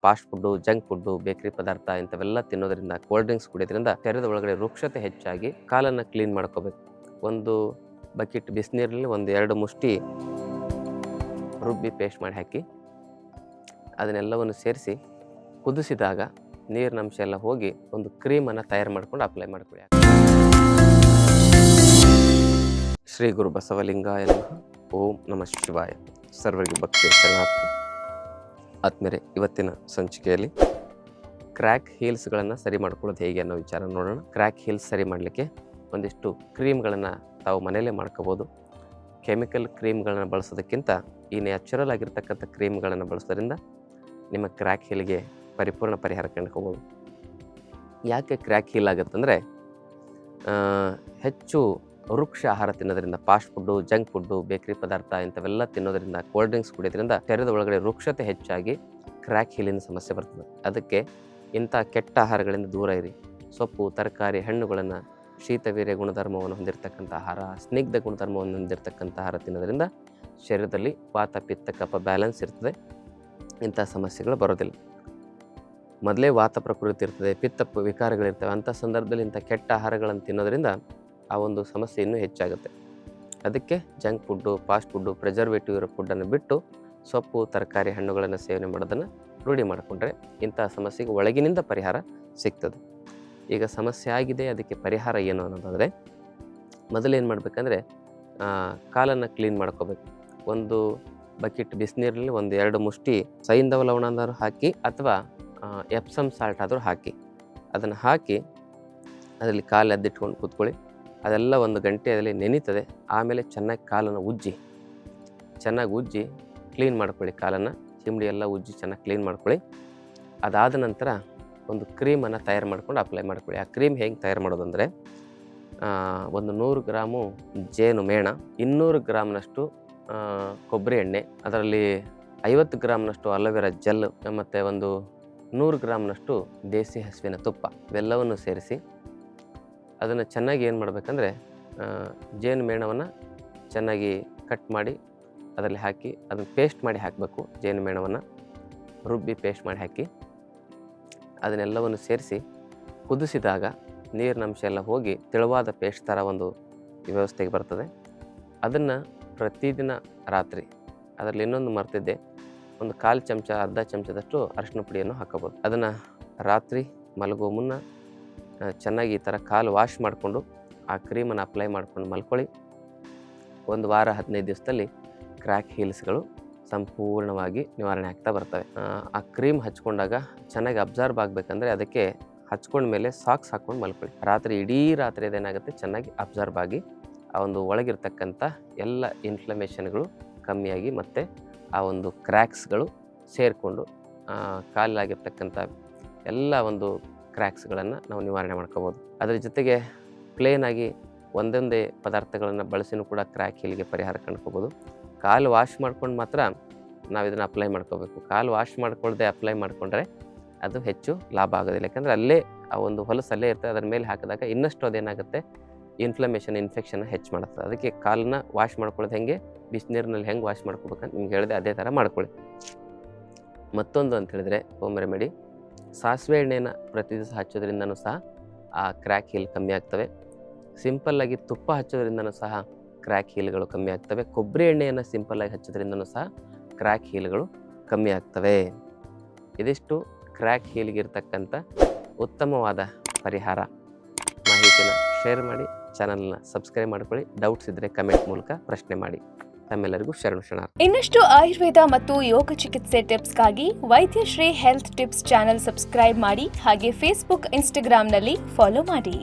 Fast food, junk food, bakery ಪದಾರ್ಥ ಇಂಥವೆಲ್ಲ ತಿನ್ನೋದ್ರಿಂದ, ಕೋಲ್ಡ್ ಡ್ರಿಂಕ್ಸ್ ಕುಡಿಯೋದ್ರಿಂದ ಶರೀರದ ಒಳಗಡೆ ವೃಕ್ಷತೆ ಹೆಚ್ಚಾಗಿ ಕಾಲನ್ನು ಕ್ಲೀನ್ ಮಾಡ್ಕೋಬೇಕು. ಒಂದು ಬಕೆಟ್ ಬಿಸಿನೀರಲ್ಲಿ 1-2 ಮುಷ್ಟಿ ರುಬ್ಬಿ ಪೇಸ್ಟ್ ಮಾಡಿ ಹಾಕಿ ಅದನ್ನೆಲ್ಲವನ್ನು ಸೇರಿಸಿ ಕುದಿಸಿದಾಗ ನೀರಿನ ಅಂಶ ಎಲ್ಲ ಹೋಗಿ ಒಂದು ಕ್ರೀಮನ್ನು ತಯಾರು ಮಾಡ್ಕೊಂಡು ಅಪ್ಲೈ ಮಾಡ್ಕೊಳ್ಳಿ. ಶ್ರೀ ಗುರು ಬಸವಲಿಂಗಾಯ ನಮಃ. ಓಂ ನಮಃ ಶಿವಾಯ. ಸರ್ವರಿಗೂ ಭಕ್ತಿಯ ಶರಣಾರ್ಥಿ. ಆದ್ಮೇಲೆ ಇವತ್ತಿನ ಸಂಚಿಕೆಯಲ್ಲಿ ಕ್ರ್ಯಾಕ್ ಹೀಲ್ಸ್ಗಳನ್ನು ಸರಿ ಮಾಡ್ಕೊಳ್ಳೋದು ಹೇಗೆ ಅನ್ನೋ ವಿಚಾರ ನೋಡೋಣ. ಕ್ರ್ಯಾಕ್ ಹೀಲ್ಸ್ ಸರಿ ಮಾಡಲಿಕ್ಕೆ ಒಂದಿಷ್ಟು ಕ್ರೀಮ್ಗಳನ್ನು ತಾವು ಮನೆಯಲ್ಲೇ ಮಾಡ್ಕೋಬೋದು. ಕೆಮಿಕಲ್ ಕ್ರೀಮ್ಗಳನ್ನು ಬಳಸೋದಕ್ಕಿಂತ ಈ ನ್ಯಾಚುರಲ್ ಆಗಿರ್ತಕ್ಕಂಥ ಕ್ರೀಮ್ಗಳನ್ನು ಬಳಸೋದ್ರಿಂದ ನಿಮ್ಮ ಕ್ರ್ಯಾಕ್ ಹೀಲ್ಗೆ ಪರಿಪೂರ್ಣ ಪರಿಹಾರ ಕಂಡುಕೋಬೋದು. ಯಾಕೆ ಕ್ರ್ಯಾಕ್ ಹೀಲ್ ಆಗುತ್ತಂದರೆ ಹೆಚ್ಚು ವೃಕ್ಷ ಆಹಾರ ತಿನ್ನೋದ್ರಿಂದ, fast food, junk food, bakery ಪದಾರ್ಥ ಇಂಥವೆಲ್ಲ ತಿನ್ನೋದ್ರಿಂದ, ಕೋಲ್ಡ್ ಡ್ರಿಂಕ್ಸ್ ಕುಡಿಯೋದ್ರಿಂದ ಶರೀರದ ಒಳಗಡೆ ವೃಕ್ಷತೆ ಹೆಚ್ಚಾಗಿ ಕ್ರ್ಯಾಕ್ ಹೀಲಿನ ಸಮಸ್ಯೆ ಬರ್ತದೆ. ಅದಕ್ಕೆ ಇಂಥ ಕೆಟ್ಟ ಆಹಾರಗಳಿಂದ ದೂರ ಇರಿ. ಸೊಪ್ಪು, ತರಕಾರಿ, ಹಣ್ಣುಗಳನ್ನು, ಶೀತವೀರ್ಯ ಗುಣಧರ್ಮವನ್ನು ಹೊಂದಿರತಕ್ಕಂಥ ಆಹಾರ, ಸ್ನಿಗ್ಧ ಗುಣಧರ್ಮವನ್ನು ಹೊಂದಿರತಕ್ಕಂಥ ಆಹಾರ ತಿನ್ನೋದ್ರಿಂದ ಶರೀರದಲ್ಲಿ ವಾತ, ಪಿತ್ತ, ಕಫ ಬ್ಯಾಲೆನ್ಸ್ ಇರ್ತದೆ. ಇಂಥ ಸಮಸ್ಯೆಗಳು ಬರೋದಿಲ್ಲ. ಮೊದಲೇ ವಾತ ಪ್ರಕೃತಿ ಇರ್ತದೆ, ಪಿತ್ತ ವಿಕಾರಗಳಿರ್ತವೆ. ಅಂಥ ಸಂದರ್ಭದಲ್ಲಿ ಇಂಥ ಕೆಟ್ಟ ಆಹಾರಗಳನ್ನು ತಿನ್ನೋದ್ರಿಂದ ಆ ಒಂದು ಸಮಸ್ಯೆ ಇನ್ನೂ ಹೆಚ್ಚಾಗುತ್ತೆ. ಅದಕ್ಕೆ junk food, fast food, preservative ಇರೋ ಫುಡ್ಡನ್ನು ಬಿಟ್ಟು ಸೊಪ್ಪು, ತರಕಾರಿ, ಹಣ್ಣುಗಳನ್ನು ಸೇವನೆ ಮಾಡೋದನ್ನು ರೂಢಿ ಮಾಡಿಕೊಂಡ್ರೆ ಇಂಥ ಸಮಸ್ಯೆಗೆ ಒಳಗಿನಿಂದ ಪರಿಹಾರ ಸಿಗ್ತದೆ. ಈಗ ಸಮಸ್ಯೆ ಆಗಿದೆ, ಅದಕ್ಕೆ ಪರಿಹಾರ ಏನು ಅನ್ನೋದಾದರೆ ಮೊದಲೇನು ಮಾಡಬೇಕಂದ್ರೆ ಕಾಲನ್ನು ಕ್ಲೀನ್ ಮಾಡ್ಕೋಬೇಕು. ಒಂದು ಬಕೆಟ್ ಬಿಸಿನೀರಲ್ಲಿ 1-2 ಮುಷ್ಟಿ ಸೈಂಧವ ಲವಣಾದರೂ ಹಾಕಿ ಅಥವಾ ಎಪ್ಸಮ್ ಸಾಲ್ಟ್ ಆದರೂ ಹಾಕಿ ಅದನ್ನು ಹಾಕಿ ಅದರಲ್ಲಿ ಕಾಲು ಎದ್ದಿಟ್ಕೊಂಡು ಕೂತ್ಕೊಳ್ಳಿ. ಅದೆಲ್ಲ 1 ಗಂಟೆ ಅದರಲ್ಲಿ ನೆನೀತದೆ. ಆಮೇಲೆ ಚೆನ್ನಾಗಿ ಕಾಲನ್ನು ಉಜ್ಜಿ ಕ್ಲೀನ್ ಮಾಡ್ಕೊಳ್ಳಿ. ಕಾಲನ್ನು ಚಿಮಡಿ ಎಲ್ಲ ಉಜ್ಜಿ ಚೆನ್ನಾಗಿ ಕ್ಲೀನ್ ಮಾಡ್ಕೊಳ್ಳಿ. ಅದಾದ ನಂತರ ಒಂದು ಕ್ರೀಮನ್ನು ತಯಾರು ಮಾಡ್ಕೊಂಡು ಅಪ್ಲೈ ಮಾಡ್ಕೊಳ್ಳಿ. ಆ ಕ್ರೀಮ್ ಹೇಗೆ ತಯಾರು ಮಾಡೋದಂದರೆ ಒಂದು 100 ಗ್ರಾಮು ಜೇನು ಮೇಣ, 200 ಗ್ರಾಮ್ನಷ್ಟು ಕೊಬ್ಬರಿ ಎಣ್ಣೆ, ಅದರಲ್ಲಿ 50 ಗ್ರಾಮ್ನಷ್ಟು ಅಲೋವೆರಾ ಜೆಲ್ ಮತ್ತು ಒಂದು 100 ಗ್ರಾಮ್ನಷ್ಟು ದೇಸಿ ಹಸುವಿನ ತುಪ್ಪ ಇವೆಲ್ಲವನ್ನು ಸೇರಿಸಿ ಅದನ್ನು ಚೆನ್ನಾಗಿ ಏನು ಮಾಡಬೇಕಂದ್ರೆ ಜೇನು ಮೇಣವನ್ನು ಚೆನ್ನಾಗಿ ಕಟ್ ಮಾಡಿ ಅದರಲ್ಲಿ ಹಾಕಿ ಅದನ್ನು ಪೇಸ್ಟ್ ಮಾಡಿ ಹಾಕಬೇಕು. ಜೇನು ಮೇಣವನ್ನು ರುಬ್ಬಿ ಪೇಸ್ಟ್ ಮಾಡಿ ಹಾಕಿ ಅದನ್ನೆಲ್ಲವನ್ನು ಸೇರಿಸಿ ಕುದಿಸಿದಾಗ ನೀರಿನ ಅಂಶ ಎಲ್ಲ ಹೋಗಿ ತೆಳುವಾದ ಪೇಸ್ಟ್ ಥರ ಒಂದು ವ್ಯವಸ್ಥೆಗೆ ಬರ್ತದೆ. ಅದನ್ನು ಪ್ರತಿದಿನ ರಾತ್ರಿ ಅದರಲ್ಲಿ ಇನ್ನೊಂದು ಮರ್ತಿದ್ದೆ, ಒಂದು 1/4 ಚಮಚ, ಅರ್ಧ ಚಮಚದಷ್ಟು ಅರಿಶಿನ ಪುಡಿಯನ್ನು ಹಾಕೋಬೋದು. ಅದನ್ನು ರಾತ್ರಿ ಮಲಗುವ ಮುನ್ನ ಚೆನ್ನಾಗಿ ಈ ಥರ ಕಾಲು ವಾಶ್ ಮಾಡಿಕೊಂಡು ಆ ಕ್ರೀಮನ್ನು ಅಪ್ಲೈ ಮಾಡ್ಕೊಂಡು ಮಲ್ಕೊಳ್ಳಿ. 1 ವಾರ 15 ದಿವಸದಲ್ಲಿ ಕ್ರ್ಯಾಕ್ ಹೀಲ್ಸ್ಗಳು ಸಂಪೂರ್ಣವಾಗಿ ನಿವಾರಣೆ ಆಗ್ತಾ ಬರ್ತವೆ. ಆ ಕ್ರೀಮ್ ಹಚ್ಕೊಂಡಾಗ ಚೆನ್ನಾಗಿ ಅಬ್ಸರ್ವ್ ಆಗಬೇಕಂದ್ರೆ ಅದಕ್ಕೆ ಹಚ್ಕೊಂಡ್ಮೇಲೆ ಸಾಕ್ಸ್ ಹಾಕ್ಕೊಂಡು ಮಲ್ಕೊಳ್ಳಿ. ಇಡೀ ರಾತ್ರಿ ಅದೇನಾಗುತ್ತೆ ಚೆನ್ನಾಗಿ ಅಬ್ಸರ್ವ್ ಆಗಿ ಆ ಒಂದು ಒಳಗಿರ್ತಕ್ಕಂಥ ಎಲ್ಲ ಇನ್ಫ್ಲಮೇಷನ್ಗಳು ಕಮ್ಮಿಯಾಗಿ ಮತ್ತು ಆ ಒಂದು ಕ್ರ್ಯಾಕ್ಸ್ಗಳು ಸೇರಿಕೊಂಡು ಕಾಲಾಗಿರ್ತಕ್ಕಂಥ ಎಲ್ಲ ಒಂದು ಕ್ರ್ಯಾಕ್ಸ್ಗಳನ್ನು ನಾವು ನಿವಾರಣೆ ಮಾಡ್ಕೋಬೋದು. ಅದರ ಜೊತೆಗೆ ಪ್ಲೇನಾಗಿ ಒಂದೊಂದೇ ಪದಾರ್ಥಗಳನ್ನು ಬಳಸಿನೂ ಕೂಡ ಕ್ರ್ಯಾಕ್ ಹೀಲ್ಗೆ ಪರಿಹಾರ ಕಂಡ್ಕೋಬೋದು. ಕಾಲು ವಾಶ್ ಮಾಡ್ಕೊಂಡು ಮಾತ್ರ ನಾವು ಇದನ್ನು ಅಪ್ಲೈ ಮಾಡ್ಕೋಬೇಕು. ಕಾಲು ವಾಶ್ ಮಾಡ್ಕೊಳ್ಳದೆ ಅಪ್ಲೈ ಮಾಡಿಕೊಂಡ್ರೆ ಅದು ಹೆಚ್ಚು ಲಾಭ ಆಗೋದಿಲ್ಲ. ಯಾಕಂದರೆ ಅಲ್ಲೇ ಆ ಒಂದು ಹೊಲಸು ಅಲ್ಲೇ ಇರ್ತದೆ. ಅದರ ಮೇಲೆ ಹಾಕಿದಾಗ ಇನ್ನಷ್ಟು ಅದೇನಾಗುತ್ತೆ ಇನ್ಫೆಕ್ಷನ್ ಹೆಚ್ಚು ಮಾಡುತ್ತೆ. ಅದಕ್ಕೆ ಕಾಲನ್ನ ವಾಶ್ ಮಾಡ್ಕೊಳ್ಳೋದು ಹೆಂಗೆ, ಬಿಸಿನೀರಿನಲ್ಲಿ ಹೆಂಗೆ ವಾಶ್ ಮಾಡ್ಕೋಬೇಕಂತ ನಿಮ್ಗೆ ಹೇಳಿದೆ, ಅದೇ ಥರ ಮಾಡ್ಕೊಳ್ಳಿ. ಮತ್ತೊಂದು ಅಂತ ಹೇಳಿದ್ರೆ ಹೋಮ್ ರೆಮಿಡಿ, ಸಾಸಿವೆ ಎಣ್ಣೆಯನ್ನು ಪ್ರತಿ ದಿವಸ ಹಚ್ಚೋದ್ರಿಂದನೂ ಸಹ ಆ ಕ್ರ್ಯಾಕ್ ಹೀಲ್ ಕಮ್ಮಿ ಆಗ್ತವೆ. ಸಿಂಪಲ್ಲಾಗಿ ತುಪ್ಪ ಹಚ್ಚೋದ್ರಿಂದನೂ ಸಹ ಕ್ರ್ಯಾಕ್ ಹೀಲ್ಗಳು ಕಮ್ಮಿ ಆಗ್ತವೆ. ಕೊಬ್ಬರಿ ಎಣ್ಣೆಯನ್ನು ಸಿಂಪಲ್ಲಾಗಿ ಹಚ್ಚೋದ್ರಿಂದನೂ ಸಹ ಕ್ರ್ಯಾಕ್ ಹೀಲ್ಗಳು ಕಮ್ಮಿ ಆಗ್ತವೆ. ಇದಿಷ್ಟು ಕ್ರ್ಯಾಕ್ ಹೀಲ್ಗಿರ್ತಕ್ಕಂಥ ಉತ್ತಮವಾದ ಪರಿಹಾರ. ಮಾಹಿತಿನ ಶೇರ್ ಮಾಡಿ, ಚಾನಲ್ನ ಸಬ್ಸ್ಕ್ರೈಬ್ ಮಾಡ್ಕೊಳ್ಳಿ. ಡೌಟ್ಸ್ ಇದ್ದರೆ ಕಮೆಂಟ್ ಮೂಲಕ ಪ್ರಶ್ನೆ ಮಾಡಿ. ತಮ್ಮೆಲ್ಲರಿಗೂ ಶರಣ. ಇನ್ನಷ್ಟು ಆಯುರ್ವೇದ ಮತ್ತು ಯೋಗ ಚಿಕಿತ್ಸೆ ಟಿಪ್ಸ್ಗಾಗಿ Vaidyashri health tips channel subscribe ಮಾಡಿ. ಹಾಗೆ ಫೇಸ್ಬುಕ್, ಇನ್ಸ್ಟಾಗ್ರಾಂನಲ್ಲಿ ಫಾಲೋ ಮಾಡಿ.